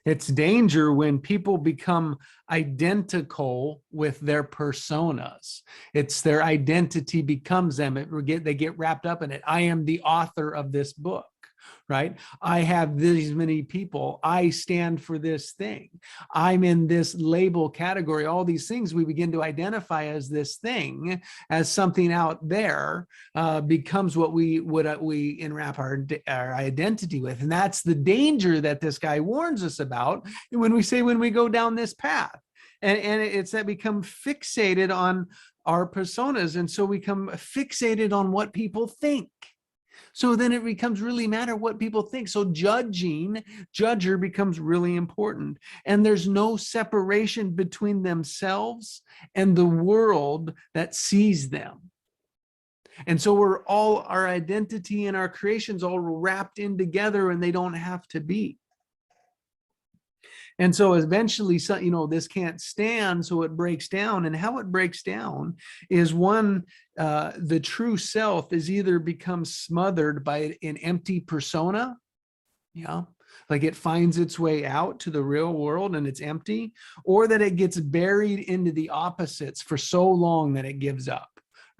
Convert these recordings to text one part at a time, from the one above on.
It's danger when people become identical with their personas. It's their identity becomes them. They get wrapped up in it. I am the author of this book, right? I have these many people. I stand for this thing. I'm in this label category. All these things we begin to identify as this thing, as something out there, becomes what we enwrap our identity with. And that's the danger that this guy warns us about when we go down this path. And it's that become fixated on our personas. And so we become fixated on what people think. So then it becomes really matter what people think. So judger becomes really important. And there's no separation between themselves and the world that sees them. And so our identity and our creations all wrapped in together, and they don't have to be. And so eventually, this can't stand, so it breaks down. And how it breaks down is one, the true self is either becomes smothered by an empty persona, like it finds its way out to the real world and it's empty, or that it gets buried into the opposites for so long that it gives up.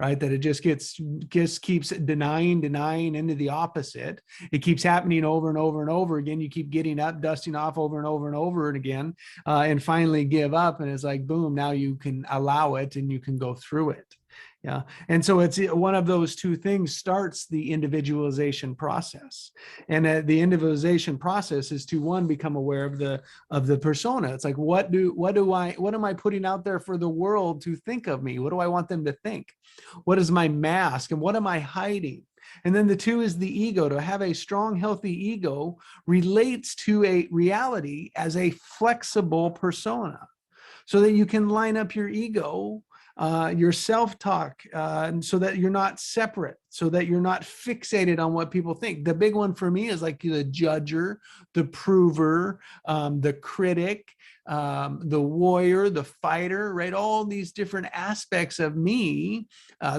Right, that it just keeps denying into the opposite. It keeps happening over and over and over again. You keep getting up, dusting off over and over and over and again, and finally give up. And it's like, boom, now you can allow it and you can go through it. Yeah. And so it's one of those two things starts the individualization process. And the individualization process is to one, become aware of the persona. It's like, what am I putting out there for the world to think of me? What do I want them to think? What is my mask and what am I hiding? And then the two is the ego. To have a strong, healthy ego relates to a reality as a flexible persona, so that you can line up your ego, your self-talk, so that you're not separate, so that you're not fixated on what people think. The big one for me is like the judger, the prover, the critic, the warrior, the fighter, right? All these different aspects of me,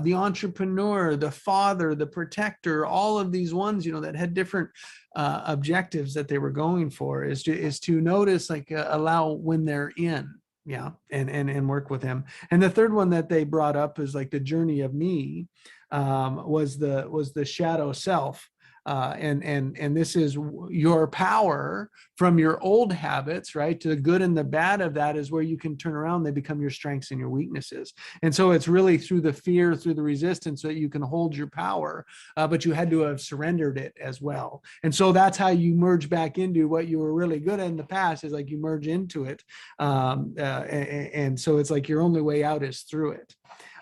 the entrepreneur, the father, the protector, all of these ones, that had different objectives that they were going for, is to notice, like, allow when they're in. Yeah, and work with him. And the third one that they brought up is like the journey of me, was the shadow self. And this is your power from your old habits, right? To the good and the bad of that is where you can turn around. They become your strengths and your weaknesses. And so it's really through the fear, through the resistance, that you can hold your power, but you had to have surrendered it as well. And so that's how you merge back into what you were really good at in the past, is like you merge into it. And so it's like your only way out is through it.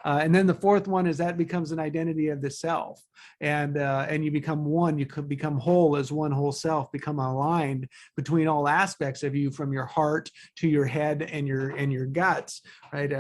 And then the fourth one is that becomes an identity of the self, and you become one. You could become whole as one whole self, become aligned between all aspects of you, from your heart to your head and your guts, right?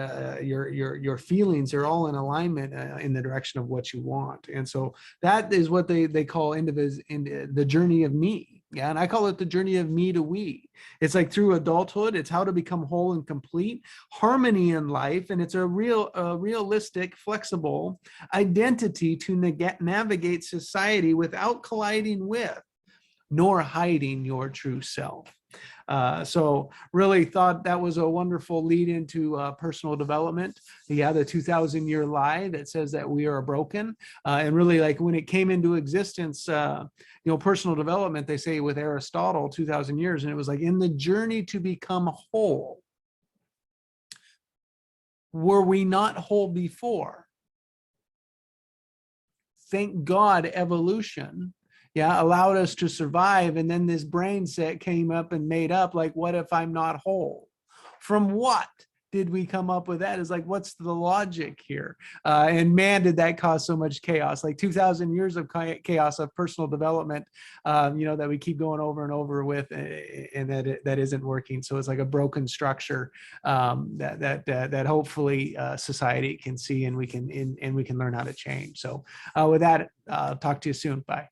Your feelings are all in alignment in the direction of what you want. And so that is what they call in the journey of me. Yeah, and I call it the journey of me to we. It's like through adulthood, it's how to become whole and complete, harmony in life, and it's a realistic, flexible identity to navigate society without colliding with nor hiding your true self. So really thought that was a wonderful lead into personal development. Yeah, the 2,000-year lie that says that we are broken. And really, like, when it came into existence, personal development, they say with Aristotle 2,000 years, and it was like, in the journey to become whole, were we not whole before? Thank God evolution, allowed us to survive. And then this brain set came up and made up, like, what if I'm not whole? From what did we come up with that? Is like, what's the logic here? And man, did that cause so much chaos, like 2,000 years of chaos of personal development, that we keep going over and over with, and that isn't working. So it's like a broken structure that hopefully society can see, and we can learn how to change. So with that, talk to you soon. Bye.